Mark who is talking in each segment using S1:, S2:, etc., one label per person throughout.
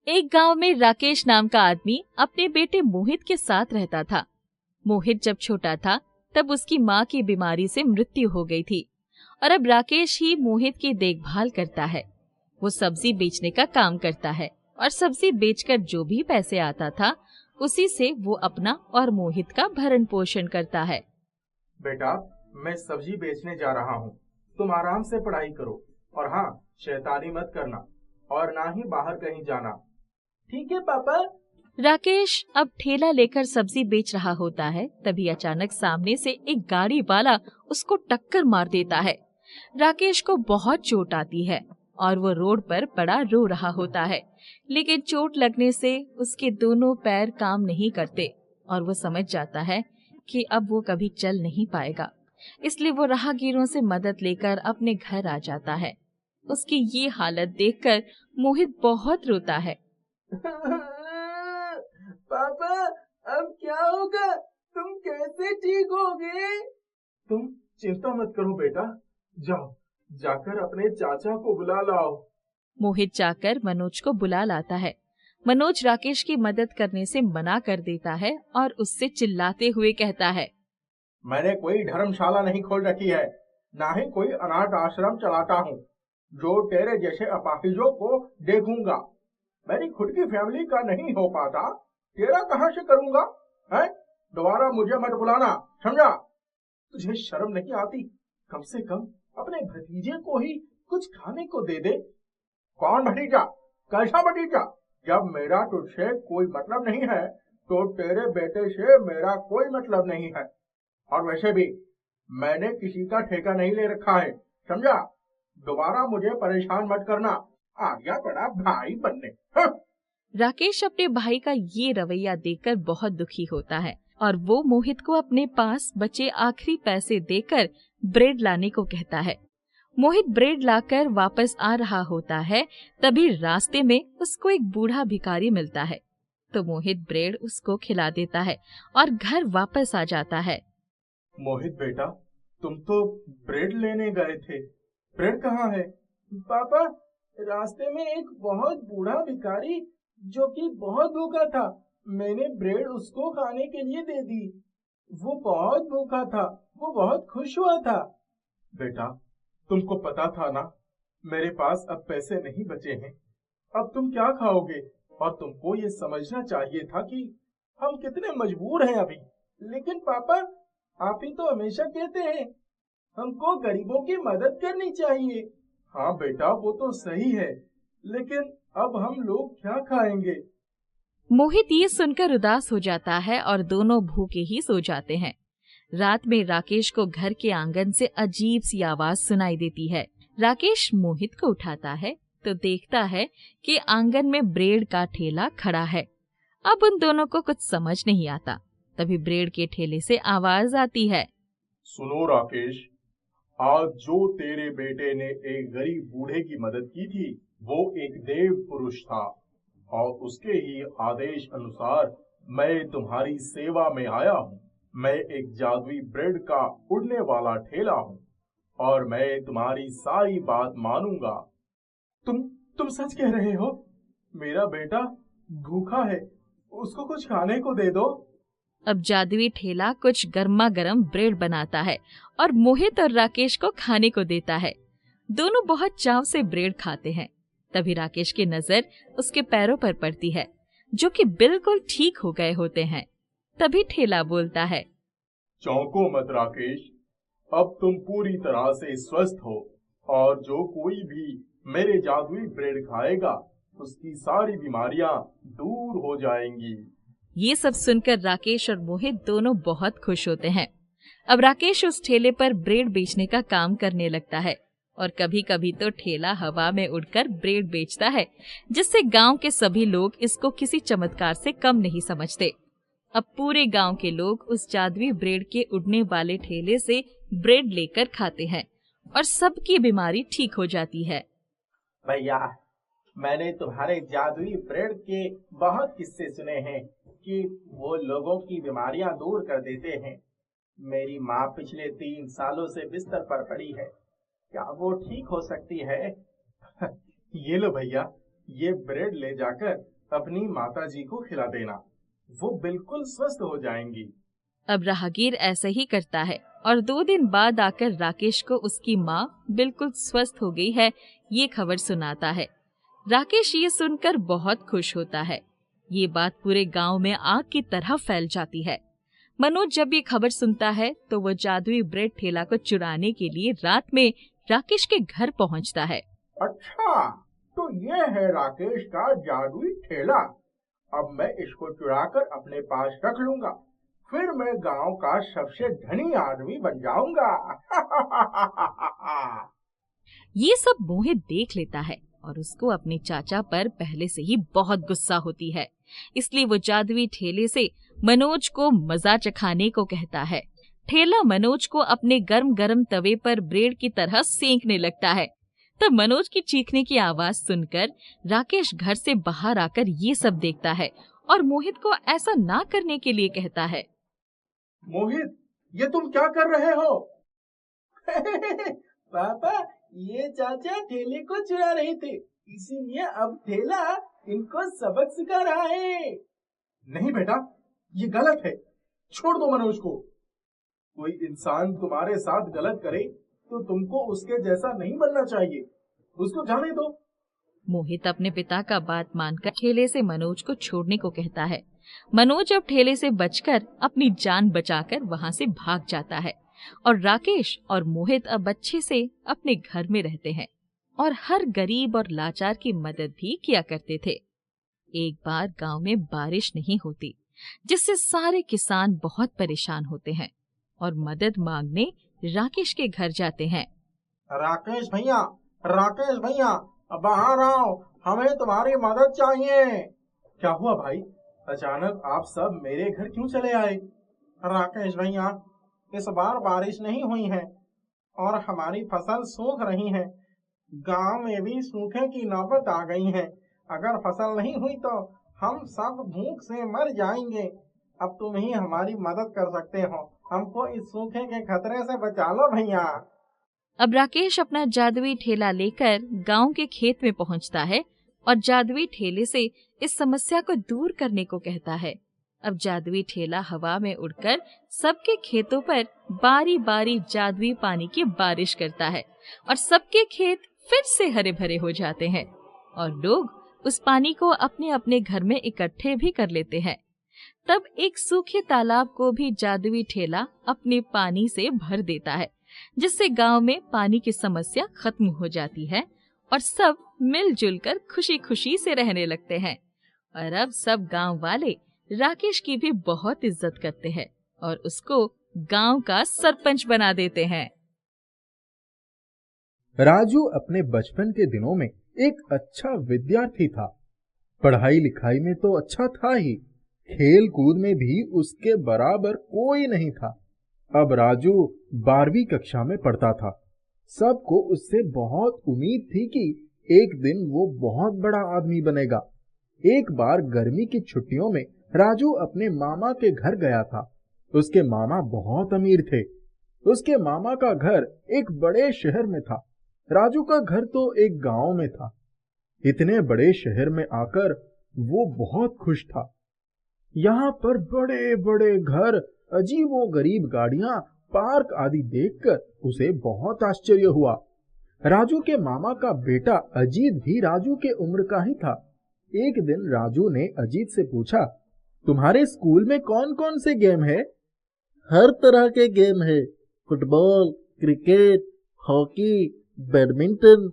S1: एक गांव में राकेश नाम का आदमी अपने बेटे मोहित के साथ रहता था। मोहित जब छोटा था तब उसकी माँ की बीमारी से मृत्यु हो गई थी और अब राकेश ही मोहित की देखभाल करता है। वो सब्जी बेचने का काम करता है और सब्जी बेचकर जो भी पैसे आता था उसी से वो अपना और मोहित का भरण पोषण करता है।
S2: बेटा, मैं सब्जी बेचने जा रहा हूँ। तुम आराम से पढ़ाई करो और हाँ, शैतानी मत करना और ना ही बाहर कहीं जाना। ठीक है पापा।
S1: राकेश अब ठेला लेकर सब्जी बेच रहा होता है, तभी अचानक सामने से एक गाड़ी वाला उसको टक्कर मार देता है। राकेश को बहुत चोट आती है और वो रोड पर पड़ा रो रहा होता है, लेकिन चोट लगने से उसके दोनों पैर काम नहीं करते और वो समझ जाता है कि अब वो कभी चल नहीं पाएगा। इसलिए वो राहगीरों से मदद लेकर अपने घर आ जाता है। उसकी ये हालत देखकर मोहित बहुत रोता है।
S2: पापा, अब क्या होगा? तुम कैसे ठीक होगे? तुम चिंता मत करो बेटा, जाओ जाकर अपने चाचा को बुला लाओ।
S1: मोहित जाकर मनोज को बुला लाता है। मनोज राकेश की मदद करने से मना कर देता है और उससे चिल्लाते हुए कहता है,
S2: मैंने कोई धर्मशाला नहीं खोल रखी है, ना ही कोई अनाथ आश्रम चलाता हूँ जो तेरे जैसे अपाहिजों को देखूंगा। मेरी खुद की फैमिली का नहीं हो पाता, तेरा कहाँ से करूंगा? है? दोबारा मुझे मत बुलाना, समझा? तुझे शर्म नहीं आती? कम से कम अपने भतीजे को ही कुछ खाने को दे दे। कौन भतीजा? कैसा भतीजा? जब मेरा तुझसे कोई मतलब नहीं है तो तेरे बेटे से मेरा कोई मतलब नहीं है। और वैसे भी मैंने किसी का ठेका नहीं ले रखा है, समझा? दोबारा मुझे परेशान मत करना। आ गया बड़ा भाई बनने।
S1: राकेश अपने भाई का ये रवैया देखकर बहुत दुखी होता है और वो मोहित को अपने पास बचे आखिरी पैसे देकर ब्रेड लाने को कहता है। मोहित ब्रेड लाकर वापस आ रहा होता है, तभी रास्ते में उसको एक बूढ़ा भिखारी मिलता है, तो मोहित ब्रेड उसको खिला देता है और घर वापस आ जाता है।
S2: मोहित बेटा, तुम तो ब्रेड लेने गए थे, ब्रेड कहाँ है? पापा, रास्ते में एक बहुत बूढ़ा भिखारी जो कि बहुत भूखा था, मैंने ब्रेड उसको खाने के लिए दे दी। वो बहुत भूखा था, वो बहुत खुश हुआ था। बेटा, तुमको पता था ना मेरे पास अब पैसे नहीं बचे हैं, अब तुम क्या खाओगे? और तुमको ये समझना चाहिए था कि हम कितने मजबूर हैं अभी। लेकिन पापा, आप ही तो हमेशा कहते हैं हमको गरीबों की मदद करनी चाहिए। हाँ बेटा, वो तो सही है, लेकिन अब हम लोग क्या खाएंगे?
S1: मोहित ये सुनकर उदास हो जाता है और दोनों भूखे ही सो जाते हैं। रात में राकेश को घर के आंगन से अजीब सी आवाज सुनाई देती है। राकेश मोहित को उठाता है तो देखता है कि आंगन में ब्रेड का ठेला खड़ा है। अब उन दोनों को कुछ समझ नहीं आता। तभी ब्रेड के ठेले से आवाज आती है,
S2: सुनो राकेश, आज जो तेरे बेटे ने एक गरीब बूढ़े की मदद की थी वो एक देव पुरुष था और उसके ही आदेश अनुसार मैं तुम्हारी सेवा में आया हूँ। मैं एक जादुई ब्रेड का उड़ने वाला ठेला हूँ और मैं तुम्हारी सारी बात मानूंगा। तुम सच कह रहे हो? मेरा बेटा भूखा है, उसको कुछ खाने को दे दो।
S1: अब जादुई ठेला कुछ गर्मा गर्म ब्रेड बनाता है और मोहित और राकेश को खाने को देता है। दोनों बहुत चाव से ब्रेड खाते हैं। तभी राकेश की नजर उसके पैरों पर पड़ती है, जो कि बिल्कुल ठीक हो गए होते हैं। तभी ठेला बोलता है,
S2: चौंको मत राकेश, अब तुम पूरी तरह से स्वस्थ हो और जो कोई भी मेरे जादुई ब्रेड खाएगा उसकी सारी बीमारियां दूर हो जाएंगी।
S1: ये सब सुनकर राकेश और मोहित दोनों बहुत खुश होते हैं। अब राकेश उस ठेले पर ब्रेड बेचने का काम करने लगता है और कभी कभी तो ठेला हवा में उड़कर ब्रेड बेचता है, जिससे गांव के सभी लोग इसको किसी चमत्कार से कम नहीं समझते। अब पूरे गांव के लोग उस जादुई ब्रेड के उड़ने वाले ठेले से ब्रेड लेकर खाते हैं और सबकी बीमारी ठीक हो जाती है।
S2: भैया, मैंने तुम्हारे जादुई ब्रेड के बहुत किस्से सुने हैं कि वो लोगों की बीमारियां दूर कर देते हैं। मेरी माँ पिछले 3 सालों से बिस्तर पर पड़ी है, क्या वो ठीक हो सकती है? ये लो भैया, ये ब्रेड ले जाकर अपनी माताजी को खिला देना, वो बिल्कुल स्वस्थ हो जाएंगी।
S1: अब राहगीर ऐसा ही करता है और 2 दिन बाद आकर राकेश को उसकी माँ बिल्कुल स्वस्थ हो गई है ये खबर सुनाता है। राकेश ये सुनकर बहुत खुश होता है। ये बात पूरे गांव में आग की तरह फैल जाती है। मनोज जब ये खबर सुनता है तो वो जादुई ब्रेड ठेला को चुराने के लिए रात में राकेश के घर पहुंचता है।
S2: अच्छा, तो ये है राकेश का जादुई ठेला। अब मैं इसको चुराकर अपने पास रख लूंगा, फिर मैं गांव का सबसे धनी आदमी बन जाऊंगा।
S1: ये सब मोहित देख लेता है और उसको अपने चाचा पर पहले से ही बहुत गुस्सा होती है। इसलिए वो जादुई ठेले से मनोज को मजा चखाने को कहता है। ठेला मनोज को अपने गर्म गर्म तवे पर ब्रेड की तरह सेंकने लगता है। तब मनोज की चीखने की आवाज सुनकर राकेश घर से बाहर आकर ये सब देखता है और मोहित को ऐसा ना करने के लिए कहता है।
S2: मोहित, ये तुम क्या कर रहे हो? पापा, ये चाचा ठेले को चुरा रहे थे, इसीलिए अब ठेला इनको सबक सिखा रहा है। नहीं बेटा, ये गलत है, छोड़ दो मनोज को। कोई इंसान तुम्हारे साथ गलत करे तो तुमको उसके जैसा नहीं बनना चाहिए, उसको जाने दो।
S1: मोहित अपने पिता का बात मानकर ठेले से मनोज को छोड़ने को कहता है। मनोज अब ठेले से बचकर अपनी जान बचाकर वहां से भाग जाता है और राकेश और मोहित अब अच्छे से अपने घर में रहते हैं और हर गरीब और लाचार की मदद भी किया करते थे। एक बार गांव में बारिश नहीं होती, जिससे सारे किसान बहुत परेशान होते हैं और मदद मांगने राकेश के घर जाते हैं।
S2: राकेश भैया, राकेश भैया, बाहर आओ, हमें तुम्हारी मदद चाहिए। क्या हुआ भाई, अचानक आप सब मेरे घर क्यों चले आए? राकेश भैया, इस बार बारिश नहीं हुई है और हमारी फसल सूख रही है। गांव में भी सूखे की नौबत आ गई है। अगर फसल नहीं हुई तो हम सब भूख से मर जाएंगे। अब तुम ही हमारी मदद कर सकते हो, हमको इस सूखे के खतरे से बचा लो भैया।
S1: अब राकेश अपना जादुई ठेला लेकर गांव के खेत में पहुंचता है और जादुई ठेले से इस समस्या को दूर करने को कहता है। अब जादुई ठेला हवा में उड़कर सबके खेतों पर बारी बारी जादुई पानी की बारिश करता है और सबके खेत फिर से हरे भरे हो जाते हैं और लोग उस पानी को अपने अपने घर में इकट्ठे भी कर लेते हैं। तब एक सूखे तालाब को भी जादुई ठेला अपने पानी से भर देता है, जिससे गांव में पानी की समस्या खत्म हो जाती है और सब मिलजुल कर खुशी खुशी से रहने लगते हैं। और अब सब गांव वाले राकेश की भी बहुत इज्जत करते हैं और उसको गांव का सरपंच बना देते हैं।
S3: राजू अपने बचपन के दिनों में एक अच्छा विद्यार्थी था। पढ़ाई लिखाई में तो अच्छा था ही, खेल कूद में भी उसके बराबर कोई नहीं था। अब राजू 12वीं कक्षा में पढ़ता था। सबको उससे बहुत उम्मीद थी कि एक दिन वो बहुत बड़ा आदमी बनेगा। एक बार गर्मी की छुट्टियों में राजू अपने मामा के घर गया था। उसके मामा बहुत अमीर थे। उसके मामा का घर एक बड़े शहर में था। राजू का घर तो एक गांव में था। इतने बड़े शहर में आकर वो बहुत खुश था। यहाँ पर बड़े बड़े घर, अजीबो गरीब गाड़ियां, पार्क आदि देखकर उसे बहुत आश्चर्य हुआ। राजू के मामा का बेटा अजीत भी राजू के उम्र का ही था। एक दिन राजू ने अजीत से पूछा, तुम्हारे स्कूल में कौन कौन से गेम है? हर तरह के गेम है, फुटबॉल, क्रिकेट, हॉकी, बैडमिंटन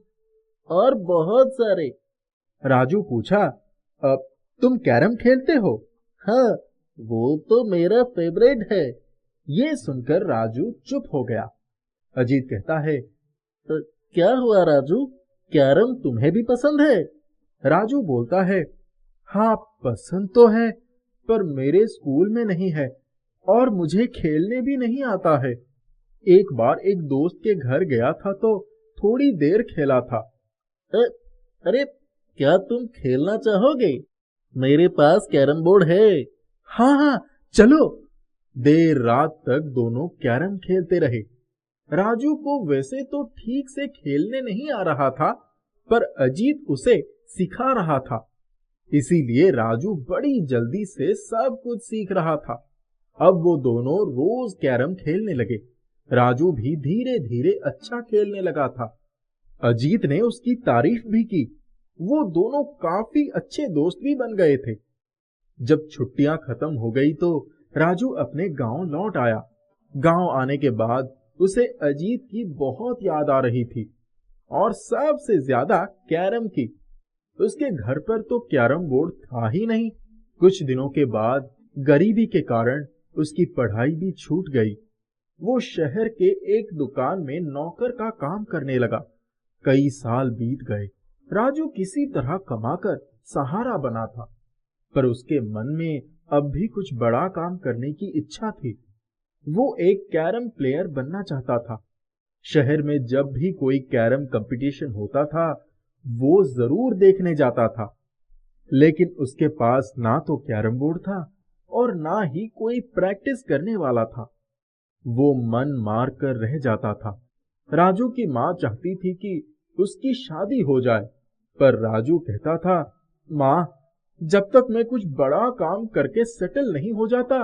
S3: और बहुत सारे। राजू पूछा, अब तुम कैरम खेलते हो? हाँ, वो तो मेरा फेवरेट है। ये सुनकर राजू चुप हो गया। अजीत कहता है, तो क्या हुआ राजू, कैरम तुम्हें भी पसंद है? राजू बोलता है, हाँ पसंद तो है, पर मेरे स्कूल में नहीं है और मुझे खेलने भी नहीं आता है। एक बार एक दोस्त के घर गया था तो थोड़ी देर खेला था। अरे क्या तुम खेलना चाहोगे? मेरे पास कैरम बोर्ड है। हाँ हाँ चलो। देर रात तक दोनों कैरम खेलते रहे। राजू को वैसे तो ठीक से खेलने नहीं आ रहा था, पर अजीत उसे सिखा रहा था। इसीलिए राजू बड़ी जल्दी से सब कुछ सीख रहा था। अब वो दोनों रोज कैरम खेलने लगे। राजू भी धीरे धीरे अच्छा खेलने लगा था। अजीत ने उसकी तारीफ भी की। वो दोनों काफी अच्छे दोस्त भी बन गए थे। जब छुट्टियां खत्म हो गई तो राजू अपने गांव लौट आया। गांव आने के बाद उसे अजीत की बहुत याद आ रही थी, और सबसे ज्यादा कैरम की। उसके घर पर तो कैरम बोर्ड था ही नहीं। कुछ दिनों के बाद गरीबी के कारण उसकी पढ़ाई भी छूट गई। वो शहर के एक दुकान में नौकर का काम करने लगा। कई साल बीत गए। राजू किसी तरह कमाकर सहारा बना था, पर उसके मन में अब भी कुछ बड़ा काम करने की इच्छा थी। वो एक कैरम प्लेयर बनना चाहता था। शहर में जब भी कोई कैरम कंपटीशन होता था, वो जरूर देखने जाता था। लेकिन उसके पास ना तो कैरम बोर्ड था और ना ही कोई प्रैक्टिस करने वाला था। वो मन मार कर रह जाता था। राजू की माँ चाहती थी कि उसकी शादी हो जाए, पर राजू कहता था, माँ, जब तक मैं कुछ बड़ा काम करके सेटल नहीं हो जाता,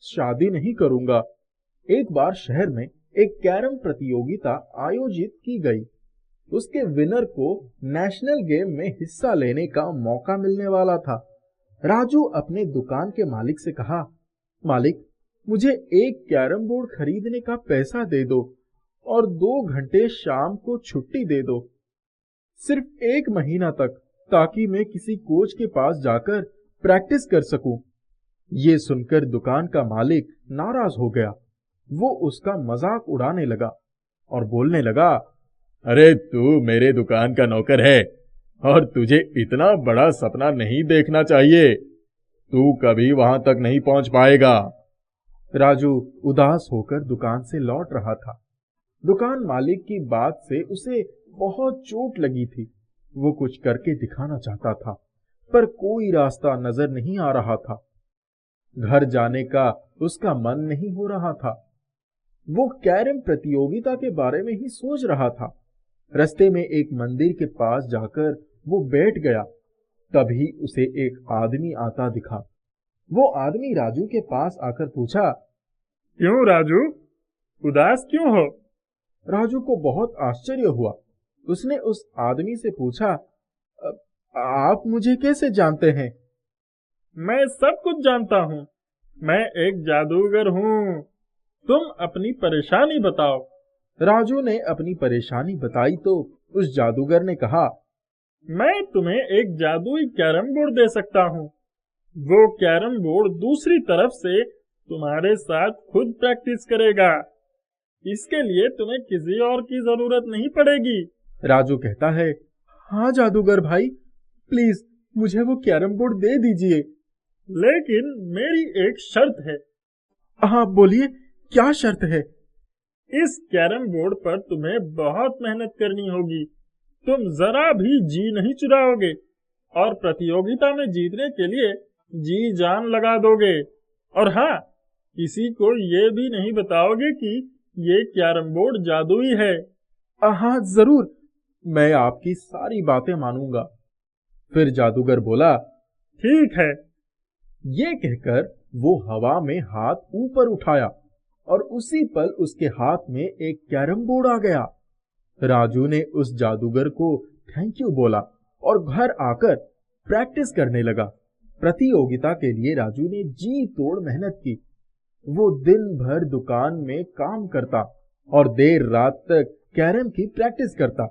S3: शादी नहीं करूंगा। एक बार शहर में एक कैरम प्रतियोगिता आयोजित की गई। उसके विनर को नेशनल गेम में हिस्सा लेने का मौका मिलने वाला था। राजू अपने दुकान के मालिक से कहा, मालिक, मुझे एक कैरम बोर्ड खरीदने का पैसा दे दो और 2 घंटे शाम को छुट्टी दे दो, सिर्फ 1 महीना तक, ताकि मैं किसी कोच के पास जाकर प्रैक्टिस कर सकूं। ये सुनकर दुकान का मालिक नाराज हो गया। वो उसका मजाक उड़ाने लगा और बोलने लगा, अरे तू मेरे दुकान का नौकर है और तुझे इतना बड़ा सपना नहीं देखना चाहिए। तू कभी वहां तक नहीं पहुंच पाएगा। राजू उदास होकर दुकान से लौट रहा था। दुकान मालिक की बात से उसे बहुत चोट लगी थी। वो कुछ करके दिखाना चाहता था, पर कोई रास्ता नजर नहीं आ रहा था। घर जाने का उसका मन नहीं हो रहा था। वो कैरम प्रतियोगिता के बारे में ही सोच रहा था। रास्ते में एक मंदिर के पास जाकर वो बैठ गया। तभी उसे एक आदमी आता दिखा। वो आदमी राजू के पास आकर पूछा,
S2: क्यों राजू, उदास क्यों हो?
S3: राजू को बहुत आश्चर्य हुआ। उसने उस आदमी से पूछा, आप मुझे कैसे जानते हैं?
S2: मैं सब कुछ जानता हूँ। मैं एक जादूगर हूँ। तुम अपनी परेशानी बताओ।
S3: राजू ने अपनी परेशानी बताई तो उस जादूगर ने कहा,
S2: मैं तुम्हें एक जादुई कैरम बोर्ड दे सकता हूँ। वो कैरम बोर्ड दूसरी तरफ से तुम्हारे साथ खुद प्रैक्टिस करेगा। इसके लिए तुम्हें किसी और की जरूरत नहीं पड़ेगी।
S3: राजू कहता है, हाँ जादूगर भाई, प्लीज मुझे वो कैरम बोर्ड दे दीजिए।
S2: लेकिन मेरी एक शर्त है।
S3: हाँ बोलिए, क्या शर्त है?
S2: इस कैरम बोर्ड पर तुम्हें बहुत मेहनत करनी होगी। तुम जरा भी जी नहीं चुराओगे और प्रतियोगिता में जीतने के लिए जी जान लगा दोगे। और हाँ, किसी को ये भी नहीं बताओगे कि ये कैरम बोर्ड जादुई है।
S3: हाँ जरूर, मैं आपकी सारी बातें मानूंगा। फिर जादूगर बोला,
S2: ठीक है।
S3: ये कहकर वो हवा में हाथ ऊपर उठाया और उसी पल उसके हाथ में एक कैरम बोर्ड आ गया। राजू ने उस जादूगर को थैंक यू बोला और घर आकर प्रैक्टिस करने लगा। प्रतियोगिता के लिए राजू ने जी तोड़ मेहनत की। वो दिन भर दुकान में काम करता और देर रात तक कैरम की प्रैक्टिस करता।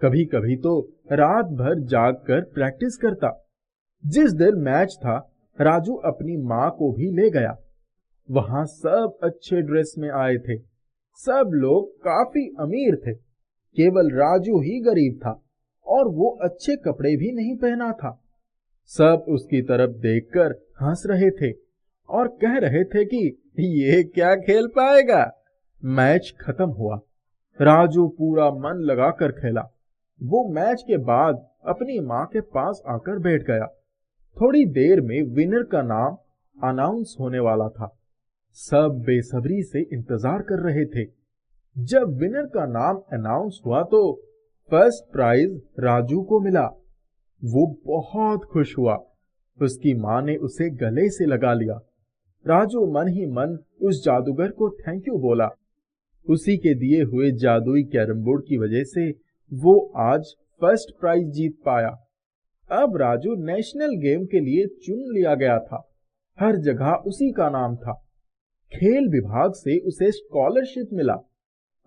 S3: कभी कभी तो रात भर जागकर प्रैक्टिस करता। जिस दिन मैच था, राजू अपनी माँ को भी ले गया। वहां सब अच्छे ड्रेस में आए थे। सब लोग काफी अमीर थे। केवल राजू ही गरीब था और वो अच्छे कपड़े भी नहीं पहना था। सब उसकी तरफ देखकर हंस रहे थे और कह रहे थे कि ये क्या खेल पाएगा। मैच खत्म हुआ। राजू पूरा मन लगाकर खेला। वो मैच के बाद अपनी माँ के पास आकर बैठ गया। थोड़ी देर में विनर का नाम अनाउंस होने वाला था। सब बेसब्री से इंतजार कर रहे थे। जब विनर का नाम अनाउंस हुआ तो फर्स्ट प्राइज राजू को मिला। वो बहुत खुश हुआ उसकी माँ ने उसे गले से लगा लिया। राजू मन ही मन उस जादूगर को थैंक यू बोला। उसी के दिए हुए जादुई कैरम बोर्ड की वजह से वो आज फर्स्ट प्राइज जीत पाया। अब राजू नेशनल गेम के लिए चुन लिया गया था। हर जगह उसी का नाम था। खेल विभाग से उसे स्कॉलरशिप मिला।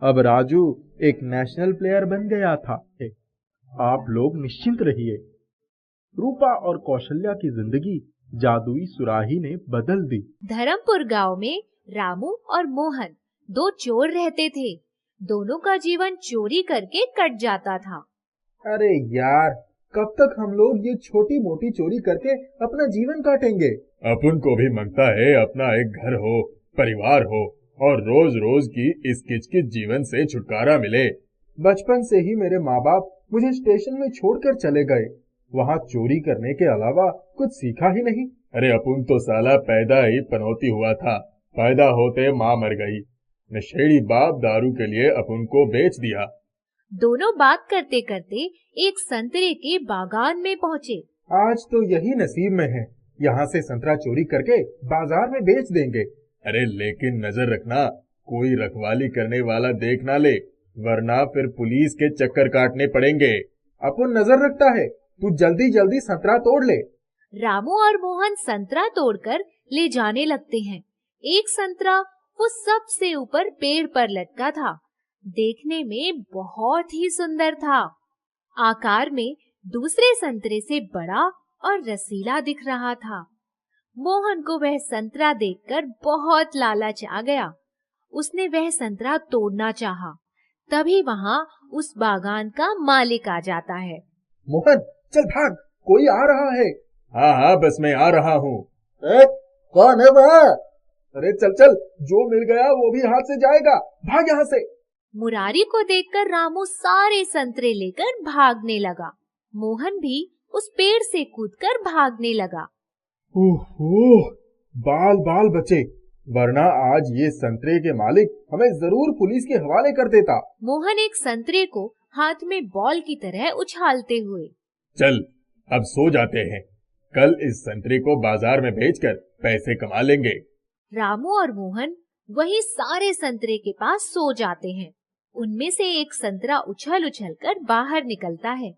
S3: अब राजू एक नेशनल प्लेयर बन गया था। आप लोग निश्चिंत रहिए। रूपा और कौशल्या की जिंदगी जादुई सुराही ने बदल दी।
S4: धर्मपुर गांव में रामू और मोहन दो चोर रहते थे। दोनों का जीवन चोरी करके कट जाता था।
S3: अरे यार, कब तक हम लोग ये छोटी मोटी चोरी करके अपना जीवन काटेंगे?
S5: अपन को भी मांगता है अपना एक घर हो, परिवार हो और रोज रोज की इस किचकिच जीवन से छुटकारा मिले।
S3: बचपन से ही मेरे माँ बाप मुझे स्टेशन में छोड़कर चले गए। वहाँ चोरी करने के अलावा कुछ सीखा ही नहीं।
S5: अरे अपन तो साला पैदा ही पनौती हुआ था। पैदा होते माँ मर गई। नशेड़ी बाप दारू के लिए अपन को बेच दिया।
S4: दोनों बात करते करते एक संतरे के बागान में पहुँचे।
S3: आज तो यही नसीब में है, यहाँ से संतरा चोरी करके बाजार में बेच देंगे।
S5: अरे लेकिन नजर रखना, कोई रखवाली करने वाला देख ना ले, वरना फिर पुलिस के चक्कर काटने पड़ेंगे।
S3: अपन नजर रखता है, तू जल्दी जल्दी संतरा तोड़ ले।
S4: रामू और मोहन संतरा तोड़कर ले जाने लगते हैं। एक संतरा वो सबसे ऊपर पेड़ पर लटका था। देखने में बहुत ही सुंदर था। आकार में दूसरे संतरे से बड़ा और रसीला दिख रहा था। मोहन को वह संतरा देखकर बहुत लालच आ गया। उसने वह संतरा तोड़ना चाहा। तभी वहाँ उस बागान का मालिक आ जाता है।
S3: मोहन चल भाग, कोई आ रहा है।
S5: हाँ हाँ बस मैं आ रहा हूँ।
S3: कौन है वह? अरे चल चल, जो मिल गया वो भी हाथ से जाएगा, भाग यहाँ से।
S4: मुरारी को देखकर रामू सारे संतरे लेकर भागने लगा। मोहन भी उस पेड़ से कूदकर भागने लगा।
S3: ओहो, बाल बाल बचे, वरना आज ये संतरे के मालिक हमें जरूर पुलिस के हवाले कर देता।
S4: मोहन एक संतरे को हाथ में बॉल की तरह उछालते हुए,
S5: चल अब सो जाते हैं, कल इस संतरे को बाजार में बेचकर पैसे कमा लेंगे।
S4: रामू और मोहन वही सारे संतरे के पास सो जाते हैं। उनमें से एक संतरा उछल उछल कर बाहर निकलता है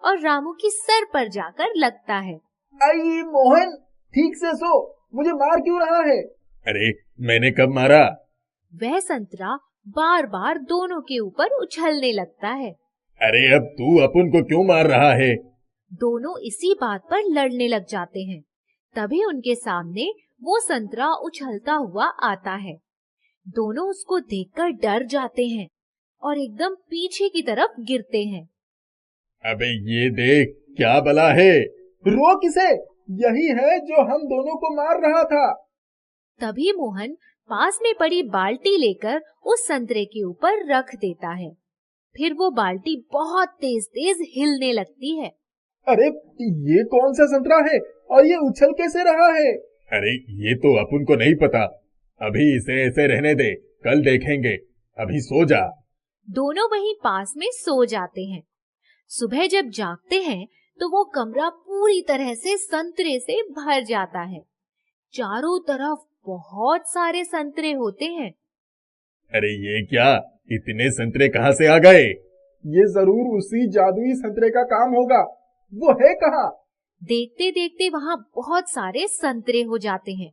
S4: और रामू की सर पर जाकर लगता है।
S3: आई मोहन, ठीक से सो, मुझे मार क्यों रहा है?
S5: अरे मैंने कब मारा?
S4: वह संतरा बार बार दोनों के ऊपर उछलने लगता है।
S5: अरे अब तू अपन को क्यों मार रहा है?
S4: दोनों इसी बात पर लड़ने लग जाते हैं। तभी उनके सामने वो संतरा उछलता हुआ आता है। दोनों उसको देखकर डर जाते हैं और एकदम पीछे की तरफ गिरते हैं।
S5: अबे ये देख, क्या बला है?
S3: रोक इसे, यही है जो हम दोनों को मार रहा था।
S4: तभी मोहन पास में पड़ी बाल्टी लेकर उस संतरे के ऊपर रख देता है। फिर वो बाल्टी बहुत तेज तेज हिलने लगती है।
S3: अरे ये कौन सा संतरा है और ये उछल कैसे रहा है?
S5: अरे ये तो अपन को नहीं पता, अभी इसे ऐसे रहने दे, कल देखेंगे, अभी सो जा।
S4: दोनों वहीं पास में सो जाते हैं। सुबह जब जागते हैं तो वो कमरा पूरी तरह से संतरे से भर जाता है। चारों तरफ बहुत सारे संतरे होते हैं।
S5: अरे ये क्या, इतने संतरे कहाँ से आ गए?
S3: ये जरूर उसी जादुई संतरे का काम होगा। वो है कहाँ?
S4: देखते देखते वहाँ बहुत सारे संतरे हो जाते हैं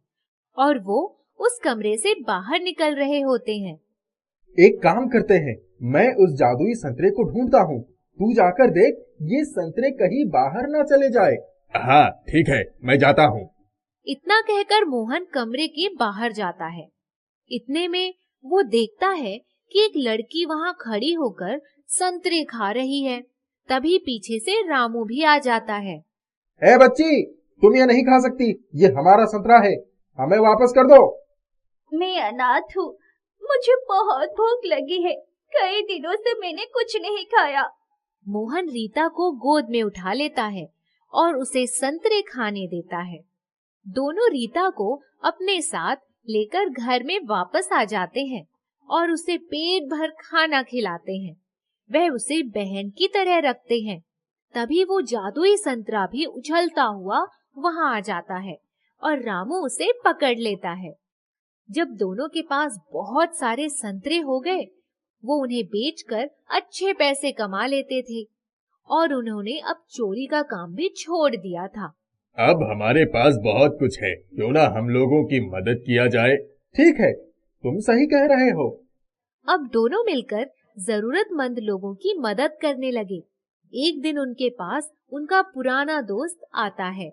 S4: और वो उस कमरे से बाहर निकल रहे होते हैं।
S3: एक काम करते हैं, मैं उस जादुई संतरे को ढूंढता हूँ, तू जाकर देख ये संतरे कहीं बाहर ना चले जाए।
S5: हाँ ठीक है, मैं जाता हूँ।
S4: इतना कहकर मोहन कमरे के बाहर जाता है। इतने में वो देखता है कि एक लड़की वहाँ खड़ी होकर संतरे खा रही है। तभी पीछे से रामू भी आ जाता है।
S3: ए बच्ची, तुम ये नहीं खा सकती, ये हमारा संतरा है, हमें वापस कर दो।
S6: मैं अनाथ हूँ, मुझे बहुत भूख लगी है, कई दिनों से मैंने कुछ नहीं खाया।
S4: मोहन रीता को गोद में उठा लेता है और उसे संतरे खाने देता है। दोनों रीता को अपने साथ लेकर घर में वापस आ जाते हैं और उसे पेट भर खाना खिलाते हैं। वह उसे बहन की तरह रखते हैं। तभी वो जादुई संतरा भी उछलता हुआ वहां आ जाता है और रामू उसे पकड़ लेता है। जब दोनों के पास बहुत सारे संतरे हो गए, वो उन्हें बेचकर अच्छे पैसे कमा लेते थे और उन्होंने अब चोरी का काम भी छोड़ दिया था।
S5: अब हमारे पास बहुत कुछ है, क्यों ना हम लोगों की मदद किया जाए।
S3: ठीक है, तुम सही कह रहे हो।
S4: अब दोनों मिलकर जरूरतमंद लोगों की मदद करने लगे। एक दिन उनके पास उनका पुराना दोस्त आता है।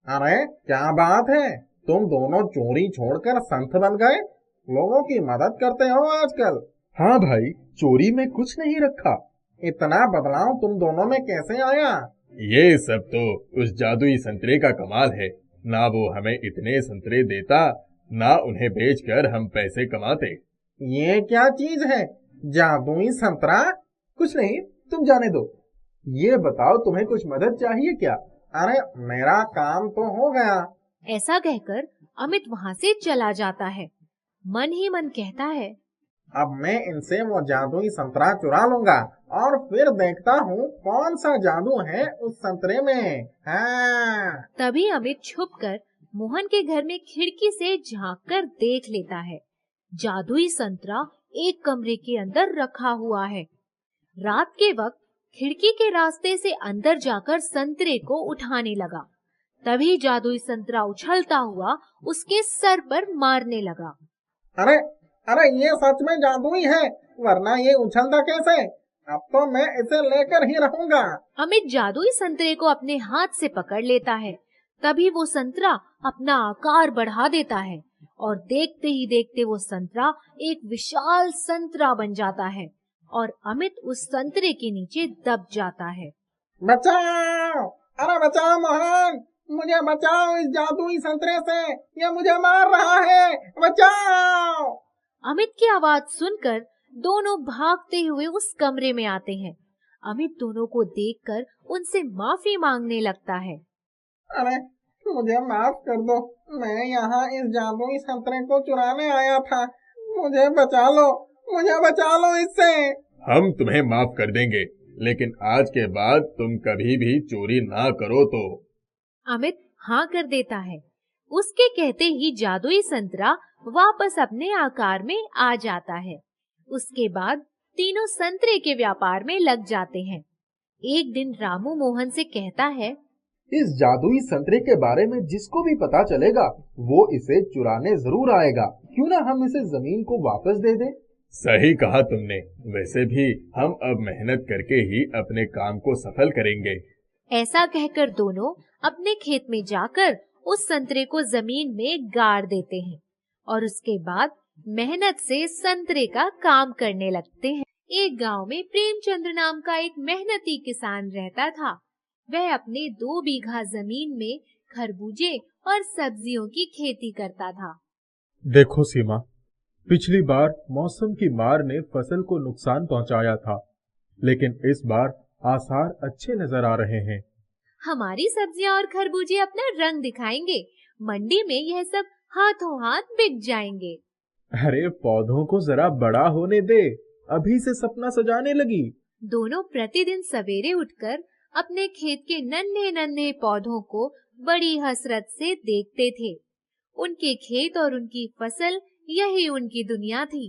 S3: अरे क्या बात है, तुम दोनों चोरी छोड़कर संत बन गए, लोगों की मदद करते हो आजकल। हाँ भाई, चोरी में कुछ नहीं रखा। इतना बदलाव तुम दोनों में कैसे आया?
S5: ये सब तो उस जादुई संतरे का कमाल है। ना वो हमें इतने संतरे देता, ना उन्हें बेचकर हम पैसे कमाते।
S3: ये क्या चीज है, जादुई संतरा? कुछ नहीं, तुम जाने दो। ये बताओ, तुम्हें कुछ मदद चाहिए क्या? अरे मेरा काम तो हो गया।
S4: ऐसा कहकर अमित वहां से चला जाता है। मन ही मन कहता है,
S3: अब मैं इनसे वो जादुई संतरा चुरा लूंगा और फिर देखता हूँ कौन सा जादू है उस संतरे में। हाँ।
S4: तभी अमित छुपकर मोहन के घर में खिड़की से झांककर देख लेता है। जादुई संतरा एक कमरे के अंदर रखा हुआ है। रात के वक्त खिड़की के रास्ते से अंदर जाकर संतरे को उठाने लगा। तभी जादुई संतरा उछलता हुआ उसके सर पर मारने लगा।
S3: अरे अरे, ये सच में जादुई है, वरना ये उछलता कैसे? अब तो मैं इसे लेकर ही रहूंगा।
S4: अमित जादुई संतरे को अपने हाथ से पकड़ लेता है। तभी वो संतरा अपना आकार बढ़ा देता है और देखते ही देखते वो संतरा एक विशाल संतरा बन जाता है और अमित उस संतरे के नीचे दब जाता है।
S3: बचाओ! अरे बचाओ मोहन, मुझे बचाओ इस जादुई संतरे से, ये मुझे मार रहा है, बचाओ!
S4: अमित की आवाज सुनकर दोनों भागते हुए उस कमरे में आते हैं। अमित दोनों को देखकर उनसे माफी मांगने लगता है।
S3: अरे मुझे माफ कर दो, मैं यहाँ इस जादुई संतरे को चुराने आया था, मुझे बचा लो, मुझे बचा लो इससे।
S5: हम तुम्हें माफ कर देंगे, लेकिन आज के बाद तुम कभी भी चोरी ना करो तो।
S4: अमित हाँ कर देता है। उसके कहते ही जादुई संतरा वापस अपने आकार में आ जाता है। उसके बाद तीनों संतरे के व्यापार में लग जाते हैं। एक दिन रामू मोहन से कहता है,
S3: इस जादुई संतरे के बारे में जिसको भी पता चलेगा वो इसे चुराने जरूर आएगा। क्यों ना हम इसे जमीन को वापस दे दें?
S5: सही कहा तुमने। वैसे भी हम अब मेहनत करके ही अपने काम को सफल करेंगे।
S4: ऐसा कहकर दोनों अपने खेत में जाकर उस संतरे को जमीन में गाड़ देते हैं और उसके बाद मेहनत से संतरे का काम करने लगते हैं। एक गांव में प्रेमचंद्र नाम का एक मेहनती किसान रहता था। वह अपने 2 बीघा जमीन में खरबूजे और सब्जियों की खेती करता था।
S3: देखो सीमा, पिछली बार मौसम की मार ने फसल को नुकसान पहुंचाया था, लेकिन इस बार आसार अच्छे नजर आ रहे हैं।
S4: हमारी सब्जियां और खरबूजे अपना रंग दिखाएंगे। मंडी में यह सब हाथों हाथ बिक जाएंगे।
S3: अरे पौधों को जरा बड़ा होने दे, अभी से सपना सजाने लगी।
S4: दोनों प्रतिदिन सवेरे उठकर अपने खेत के नन्हे नन्हे पौधों को बड़ी हसरत से देखते थे। उनके खेत और उनकी फसल, यही उनकी दुनिया थी।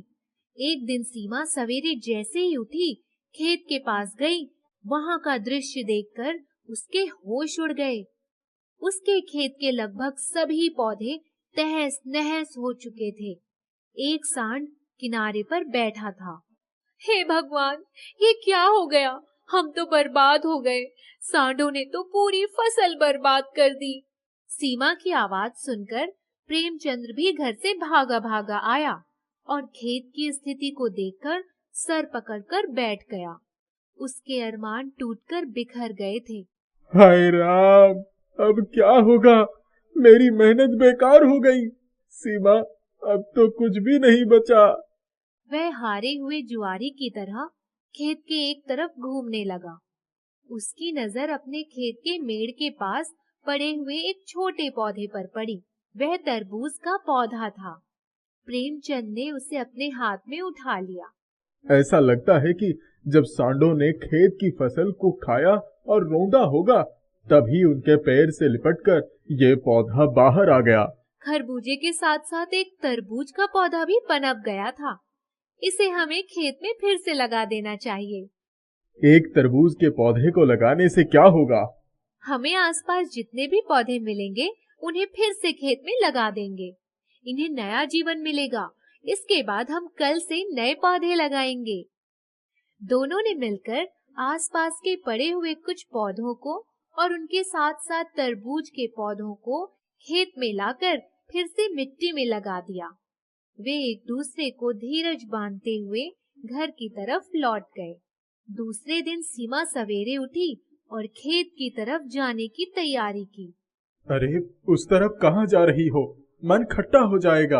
S4: एक दिन सीमा सवेरे जैसे ही उठी, खेत के पास गई। वहां का दृश्य देखकर उसके होश उड़ गए। उसके खेत के लगभग सभी पौधे तहस नहस हो चुके थे। एक सांड किनारे पर बैठा था। हे भगवान, ये क्या हो गया? हम तो बर्बाद हो गए। सांडों ने तो पूरी फसल बर्बाद कर दी। सीमा की आवाज सुनकर प्रेमचंद्र भी घर से भागा भागा आया और खेत की स्थिति को देखकर सर पकड़कर बैठ गया। उसके अरमान टूटकर बिखर गए थे।
S3: हाय राम, अब क्या होगा? मेरी मेहनत बेकार हो गई। सीमा, अब तो कुछ भी नहीं बचा।
S4: वह हारे हुए जुआरी की तरह खेत के एक तरफ घूमने लगा। उसकी नजर अपने खेत के मेड़ के पास पड़े हुए एक छोटे पौधे पर पड़ी। वह तरबूज का पौधा था। प्रेमचंद ने उसे अपने हाथ में उठा लिया।
S3: ऐसा लगता है कि जब सांडों ने खेत की फसल को खाया और रौंदा होगा, तभी उनके पैर से लिपटकर ये पौधा बाहर आ गया।
S4: खरबूजे के साथ साथ एक तरबूज का पौधा भी पनप गया था। इसे हमें खेत में फिर से लगा देना चाहिए।
S3: एक तरबूज के पौधे को लगाने से क्या होगा?
S4: हमें आसपास जितने भी पौधे मिलेंगे उन्हें फिर से खेत में लगा देंगे। इन्हें नया जीवन मिलेगा। इसके बाद हम कल से नए पौधे लगाएंगे। दोनों ने मिलकर आसपास के पड़े हुए कुछ पौधों को और उनके साथ साथ तरबूज के पौधों को खेत में लाकर फिर से मिट्टी में लगा दिया। वे एक दूसरे को धीरज बांधते हुए घर की तरफ लौट गए। दूसरे दिन सीमा सवेरे उठी और खेत की तरफ जाने की तैयारी की।
S3: अरे, उस तरफ कहाँ जा रही हो? मन खट्टा हो जाएगा।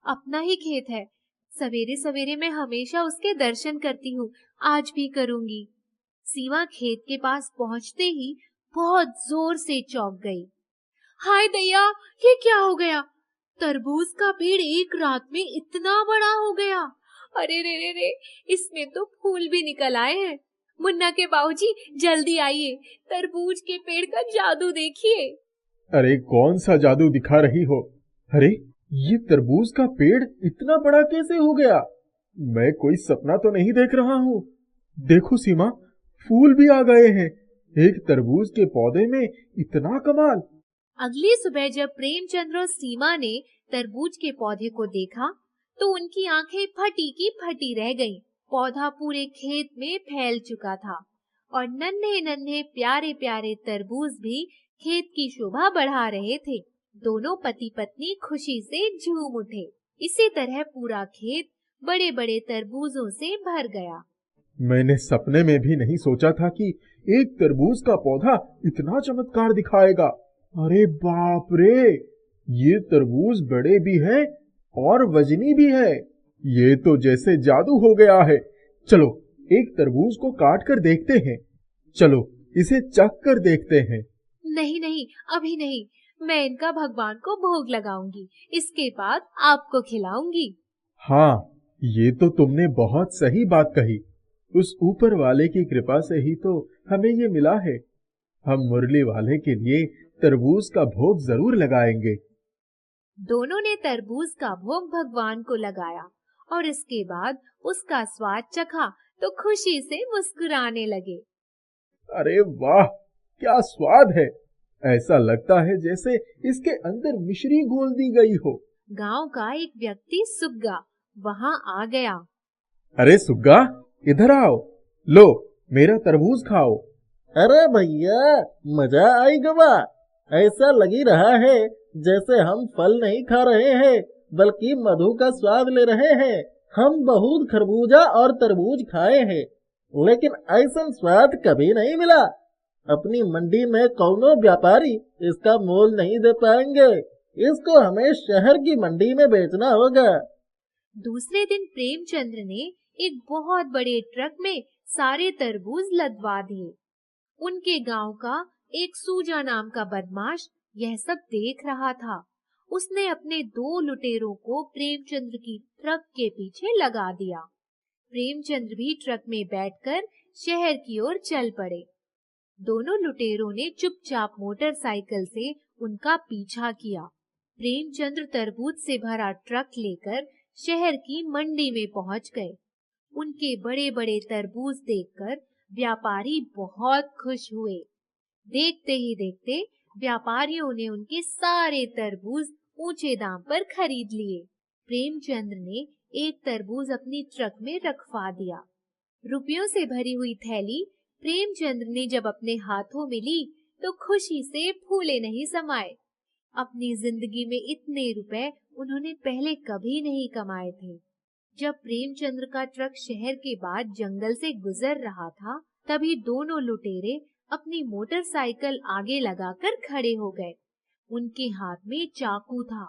S4: अपना ही खेत है। सवेरे सवेरे मैं हमेशा उसके दर्शन करती हूँ, आज भी करूंगी। सीमा खेत के पास पहुँचते ही बहुत जोर से चौंक गई। हाय दैया, ये क्या हो गया? तरबूज का पेड़ एक रात में इतना बड़ा हो गया। अरे रे रे रे, इसमें तो फूल भी निकल आए हैं। मुन्ना के बाबूजी, जल्दी आइए, तरबूज के पेड़ का जादू देखिए।
S3: अरे, कौन सा जादू दिखा रही हो? अरे, ये तरबूज का पेड़ इतना बड़ा कैसे हो गया? मैं कोई सपना तो नहीं देख रहा हूँ। देखो सीमा, फूल भी आ गए हैं। एक तरबूज के पौधे में इतना कमाल।
S4: अगली सुबह जब प्रेमचंद्र और सीमा ने तरबूज के पौधे को देखा तो उनकी आंखें फटी की फटी रह गईं। पौधा पूरे खेत में फैल चुका था और नन्हे नन्हे प्यारे प्यारे तरबूज भी खेत की शोभा बढ़ा रहे थे। दोनों पति पत्नी खुशी से झूम उठे। इसी तरह पूरा खेत बड़े बड़े तरबूजों से भर गया।
S3: मैंने सपने में भी नहीं सोचा था कि एक तरबूज का पौधा इतना चमत्कार दिखाएगा। अरे बाप रे, ये तरबूज बड़े भी हैं और वजनी भी है। ये तो जैसे जादू हो गया है। चलो, एक तरबूज को काट कर देखते हैं। चलो, इसे चख कर देखते हैं।
S4: नहीं नहीं, अभी नहीं। मैं इनका भगवान को भोग लगाऊंगी, इसके बाद आपको खिलाऊंगी।
S3: हाँ, ये तो तुमने बहुत सही बात कही। उस ऊपर वाले की कृपा से ही तो हमें ये मिला है। हम मुरली वाले के लिए तरबूज का भोग जरूर लगाएंगे।
S4: दोनों ने तरबूज का भोग भगवान को लगाया और इसके बाद उसका स्वाद चखा तो खुशी से मुस्कुराने लगे।
S3: अरे वाह, क्या स्वाद है! ऐसा लगता है जैसे इसके अंदर मिश्री घोल दी गई हो।
S4: गांव का एक व्यक्ति सुग्गा वहां आ गया।
S3: अरे सुग्गा, इधर आओ। लो, मेरा तरबूज खाओ।
S7: अरे भैया, मजा आई गवा। ऐसा लगी रहा है जैसे हम फल नहीं खा रहे हैं बल्कि मधु का स्वाद ले रहे हैं। हम बहुत खरबूजा और तरबूज खाए हैं लेकिन ऐसा स्वाद कभी नहीं मिला। अपनी मंडी में कौनो व्यापारी इसका मोल नहीं दे पाएंगे। इसको हमें शहर की मंडी में बेचना होगा।
S4: दूसरे दिन प्रेमचंद्र ने एक बहुत बड़े ट्रक में सारे तरबूज लदवा दिए। उनके गांव का एक सूजा नाम का बदमाश यह सब देख रहा था। उसने अपने 2 लुटेरों को प्रेमचंद्र की ट्रक के पीछे लगा दिया। प्रेमचंद्र भी ट्रक में बैठकर शहर की ओर चल पड़े। दोनों लुटेरों ने चुपचाप मोटरसाइकिल से उनका पीछा किया। प्रेमचंद्र तरबूज से भरा ट्रक लेकर शहर की मंडी में पहुंच गए। उनके बड़े बड़े तरबूज देखकर व्यापारी बहुत खुश हुए। देखते ही देखते व्यापारियों ने उनके सारे तरबूज ऊंचे दाम पर खरीद लिए। प्रेमचंद्र ने एक तरबूज अपनी ट्रक में रखवा दिया। रुपयों से भरी हुई थैली प्रेमचंद्र ने जब अपने हाथों में ली तो खुशी से फूले नहीं समाए। अपनी जिंदगी में इतने रुपए उन्होंने पहले कभी नहीं कमाए थे। जब प्रेमचंद्र का ट्रक शहर के बाद जंगल से गुजर रहा था तभी दोनों लुटेरे अपनी मोटरसाइकिल आगे लगाकर खड़े हो गए। उनके हाथ में चाकू था।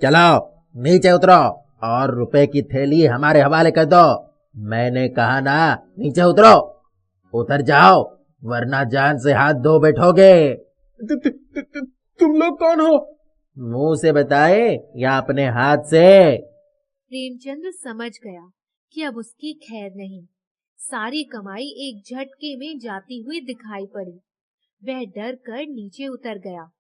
S7: चलो नीचे उतरो और रुपए की थैली हमारे हवाले कर दो। मैंने कहा ना, नीचे उतरो। उतर जाओ वरना जान से हाथ धो बैठोगे।
S3: तुम लोग कौन हो?
S7: मुंह से बताए या अपने हाथ से?
S4: प्रेमचंद्र समझ गया कि अब उसकी खैर नहीं। सारी कमाई एक झटके में जाती हुई दिखाई पड़ी। वह डर कर नीचे उतर गया।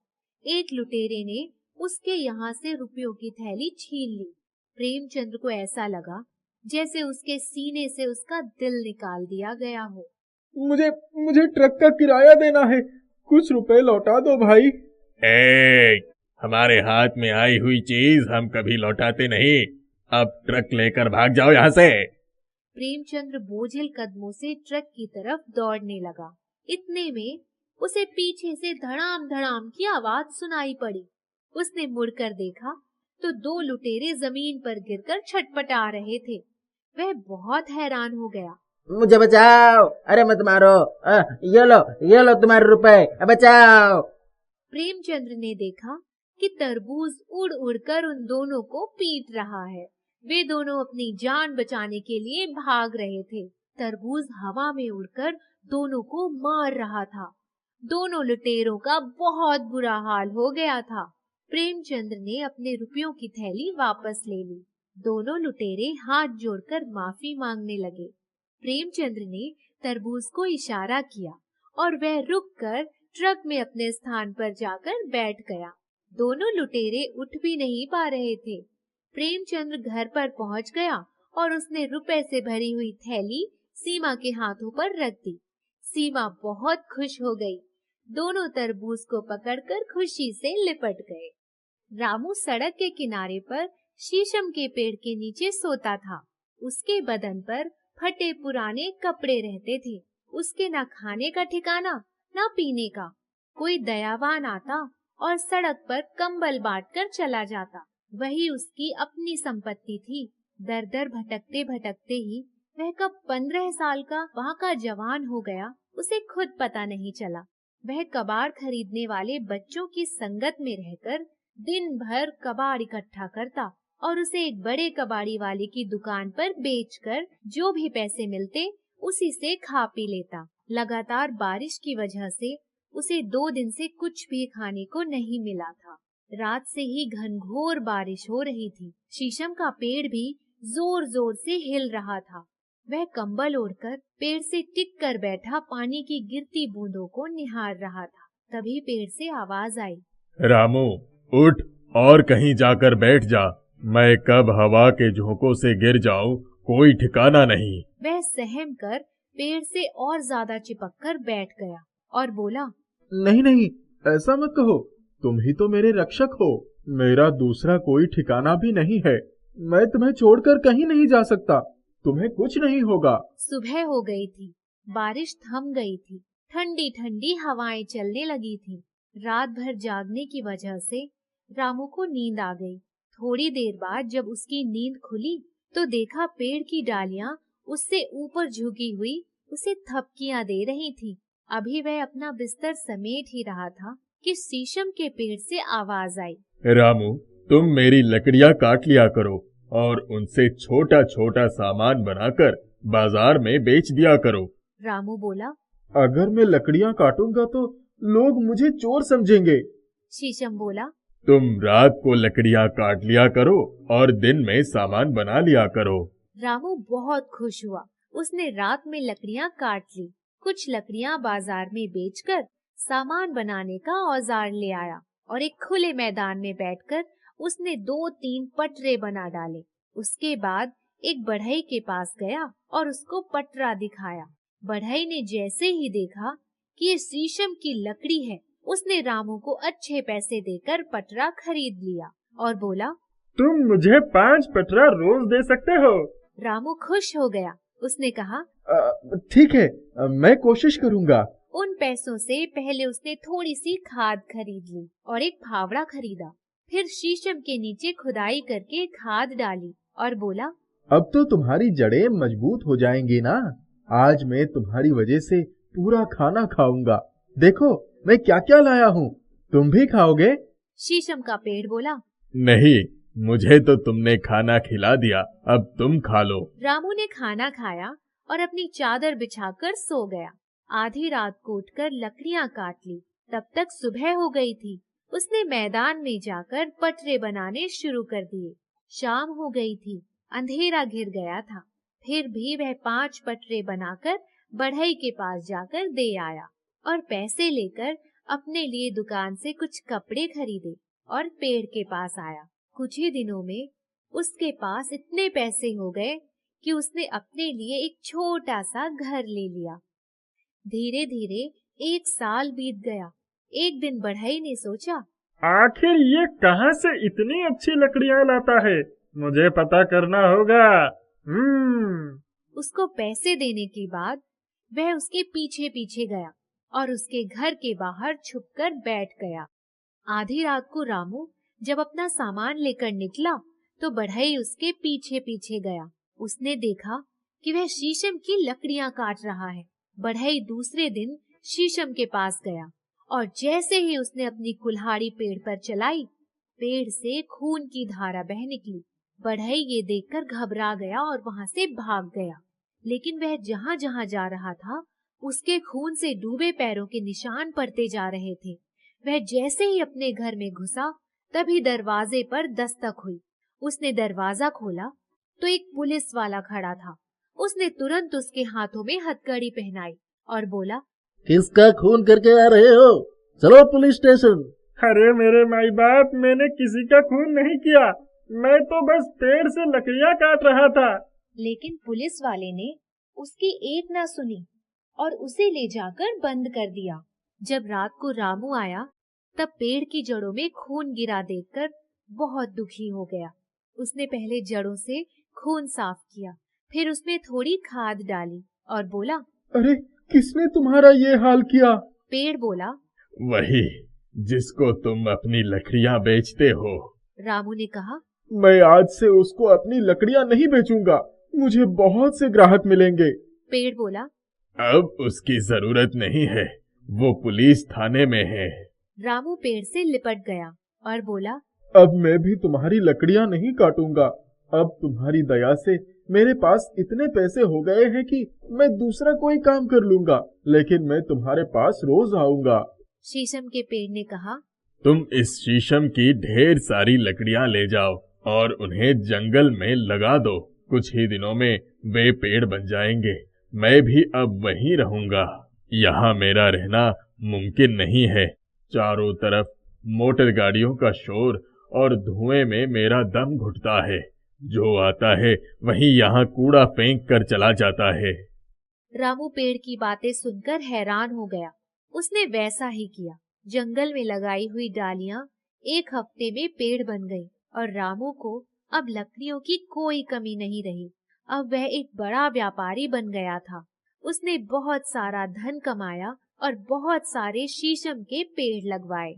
S4: एक लुटेरे ने उसके यहाँ से रुपयों की थैली छीन ली। प्रेमचंद्र को ऐसा लगा जैसे उसके सीने से उसका दिल निकाल दिया गया हो।
S2: मुझे मुझे ट्रक का किराया देना है, कुछ रुपए लौटा दो भाई।
S5: हमारे हाथ में आई हुई चीज हम कभी लौटाते नहीं, अब ट्रक लेकर भाग जाओ यहाँ से।
S4: प्रेमचंद्र बोझिल कदमों से ट्रक की तरफ दौड़ने लगा। इतने में उसे पीछे से धड़ाम धड़ाम की आवाज सुनाई पड़ी। उसने मुड़कर देखा तो दो लुटेरे जमीन पर गिरकर छटपटा रहे थे। वह बहुत हैरान हो गया।
S7: मुझे बचाओ, अरे मत मारो, ये लो तुम्हारे रुपए, बचाओ।
S4: प्रेमचंद्र ने देखा कि तरबूज उड़ उड़कर उन दोनों को पीट रहा है। वे दोनों अपनी जान बचाने के लिए भाग रहे थे। तरबूज हवा में उड़कर दोनों को मार रहा था। दोनों लुटेरों का बहुत बुरा हाल हो गया था। प्रेमचंद्र ने अपने रुपयों की थैली वापस ले ली। दोनों लुटेरे हाथ जोड़कर माफी मांगने लगे। प्रेमचंद्र ने तरबूज को इशारा किया और वह रुककर ट्रक में अपने स्थान पर जाकर बैठ गया। दोनों लुटेरे उठ भी नहीं पा रहे थे। प्रेमचंद्र घर पर पहुंच गया और उसने रुपए से भरी हुई थैली सीमा के हाथों पर रख दी। सीमा बहुत खुश हो गई। दोनों तरबूज को पकड़कर खुशी से लिपट गए। रामू सड़क के किनारे पर शीशम के पेड़ के नीचे सोता था। उसके बदन पर फटे पुराने कपड़े रहते थे। उसके ना खाने का ठिकाना ना पीने का। कोई दयावान आता और सड़क पर कंबल बांटकर चला जाता। वही उसकी अपनी संपत्ति थी। दर दर भटकते भटकते ही वह कब 15 साल का वहाँ का जवान हो गया, उसे खुद पता नहीं चला। वह कबाड़ खरीदने वाले बच्चों की संगत में रहकर दिन भर कबाड़ इकट्ठा करता और उसे एक बड़े कबाड़ी वाले की दुकान पर बेचकर जो भी पैसे मिलते उसी से खा पी लेता। लगातार बारिश की वजह से उसे 2 दिन से कुछ भी खाने को नहीं मिला था। रात से ही घनघोर बारिश हो रही थी। शीशम का पेड़ भी जोर जोर से हिल रहा था। वह कंबल ओढ़कर पेड़ से टिक कर बैठा पानी की गिरती बूंदों को निहार रहा था। तभी पेड़ से आवाज आई,
S5: रामू उठ और कहीं जाकर बैठ जा, मैं कब हवा के झोंकों से गिर जाऊं कोई ठिकाना नहीं।
S4: वह सहम कर पेड़ से और ज्यादा चिपक कर बैठ गया और बोला,
S2: नहीं नहीं, ऐसा मत कहो, तुम ही तो मेरे रक्षक हो। मेरा दूसरा कोई ठिकाना भी नहीं है। मैं तुम्हें छोड़कर कहीं नहीं जा सकता। तुम्हें कुछ नहीं होगा।
S4: सुबह हो गई थी। बारिश थम गई थी। ठंडी ठंडी हवाएं चलने लगी थी। रात भर जागने की वजह से रामू को नींद आ गई। थोड़ी देर बाद जब उसकी नींद खुली तो देखा पेड़ की डालियां उससे ऊपर झुकी हुई उसे थपकियां दे रही थी। अभी वह अपना बिस्तर समेट ही रहा था कि शीशम के पेड़ से आवाज आई,
S5: रामू तुम मेरी लकड़ियां काट लिया करो और उनसे छोटा छोटा सामान बनाकर बाजार में बेच दिया करो।
S4: रामू बोला,
S2: अगर मैं लकड़ियां काटूंगा तो लोग मुझे चोर समझेंगे।
S4: शीशम बोला,
S5: तुम रात को लकड़ियां काट लिया करो और दिन में सामान बना लिया करो।
S4: रामू बहुत खुश हुआ। उसने रात में लकड़ियां काट ली। कुछ लकड़ियां बाजार में बेचकर सामान बनाने का औजार ले आया और एक खुले मैदान में बैठकर उसने 2-3 पटरे बना डाले। उसके बाद एक बढ़ई के पास गया और उसको पटरा दिखाया। बढ़ई ने जैसे ही देखा कि ये शीशम की लकड़ी है, उसने रामू को अच्छे पैसे देकर पटरा खरीद लिया और बोला,
S2: तुम मुझे 5 पटरा रोज दे सकते हो।
S4: रामू खुश हो गया। उसने कहा,
S2: ठीक है, मैं कोशिश करूंगा।
S4: उन पैसों से पहले उसने थोड़ी सी खाद खरीद ली और एक फावड़ा खरीदा। फिर शीशम के नीचे खुदाई करके खाद डाली और बोला,
S3: अब तो तुम्हारी जड़ें मजबूत हो जाएंगी ना। आज मैं तुम्हारी वजह से पूरा खाना खाऊंगा। देखो मैं क्या क्या लाया हूँ, तुम भी खाओगे?
S4: शीशम का पेड़ बोला,
S5: नहीं, मुझे तो तुमने खाना खिला दिया, अब तुम खा लो।
S4: रामू ने खाना खाया और अपनी चादर बिछाकर सो गया। आधी रात को उठकर लकड़ियां काट ली। तब तक सुबह हो गई थी। उसने मैदान में जाकर पटरे बनाने शुरू कर दिए। शाम हो गई थी। अंधेरा घिर गया था। फिर भी वह 5 पटरे बनाकर बढ़ई के पास जाकर दे आया और पैसे लेकर अपने लिए दुकान से कुछ कपड़े खरीदे और पेड़ के पास आया। कुछ ही दिनों में उसके पास इतने पैसे हो गए कि उसने अपने लिए एक छोटा सा घर ले लिया। धीरे धीरे 1 साल बीत गया। एक दिन बढ़ई ने सोचा,
S8: आखिर ये कहाँ से इतनी अच्छी लकड़ियाँ लाता है, मुझे पता करना होगा।
S4: उसको पैसे देने के बाद वह उसके पीछे पीछे गया और उसके घर के बाहर छुपकर बैठ गया। आधी रात को रामू जब अपना सामान लेकर निकला तो बढ़ई उसके पीछे पीछे गया। उसने देखा कि वह शीशम की लकड़ियां काट रहा है। बढ़ई दूसरे दिन शीशम के पास गया और जैसे ही उसने अपनी कुल्हाड़ी पेड़ पर चलाई, पेड़ से खून की धारा बह निकली। बढ़ई ये देखकर घबरा गया और वहां से भाग गया। लेकिन वह जहां जहां जा रहा था, उसके खून से डूबे पैरों के निशान पड़ते जा रहे थे। वह जैसे ही अपने घर में घुसा, तभी दरवाजे पर दस्तक हुई। उसने दरवाजा खोला तो एक पुलिस वाला खड़ा था। उसने तुरंत उसके हाथों में हथकड़ी पहनाई और बोला,
S7: किसका खून करके आ रहे हो? चलो पुलिस स्टेशन।
S8: अरे मेरे माई बाप, मैंने किसी का खून नहीं किया, मैं तो बस पेड़ से लकड़ियाँ काट रहा था।
S4: लेकिन पुलिस वाले ने उसकी एक ना सुनी और उसे ले जाकर बंद कर दिया। जब रात को रामू आया तब पेड़ की जड़ों में खून गिरा देखकर बहुत दुखी हो गया। उसने पहले जड़ों से खून साफ किया, फिर उसमें थोड़ी खाद डाली और बोला,
S3: अरे किसने तुम्हारा ये हाल किया?
S4: पेड़ बोला,
S5: वही जिसको तुम अपनी लकड़ियां बेचते हो।
S4: रामू ने कहा,
S3: मैं आज से उसको अपनी लकड़ियां नहीं बेचूंगा, मुझे बहुत से ग्राहक मिलेंगे।
S4: पेड़ बोला,
S5: अब उसकी जरूरत नहीं है, वो पुलिस थाने में है।
S4: रामू पेड़ से लिपट गया और बोला,
S3: अब मैं भी तुम्हारी लकड़ियां नहीं काटूंगा। अब तुम्हारी दया से मेरे पास इतने पैसे हो गए हैं कि मैं दूसरा कोई काम कर लूंगा, लेकिन मैं तुम्हारे पास रोज आऊंगा।
S4: शीशम के पेड़ ने कहा,
S5: तुम इस शीशम की ढेर सारी लकड़ियां ले जाओ और उन्हें जंगल में लगा दो। कुछ ही दिनों में वे पेड़ बन जाएंगे। मैं भी अब वहीं रहूंगा। यहाँ मेरा रहना मुमकिन नहीं है। चारों तरफ मोटर गाड़ियों का शोर और धुएं में मेरा दम घुटता है। जो आता है वहीं यहाँ कूड़ा फेंक कर चला जाता है।
S4: रामू पेड़ की बातें सुनकर हैरान हो गया। उसने वैसा ही किया। जंगल में लगाई हुई डालियां 1 हफ्ते में पेड़ बन गई और रामू को अब लकड़ियों की कोई कमी नहीं रही। अब वह एक बड़ा व्यापारी बन गया था। उसने बहुत सारा धन कमाया और बहुत सारे शीशम के पेड़ लगवाए।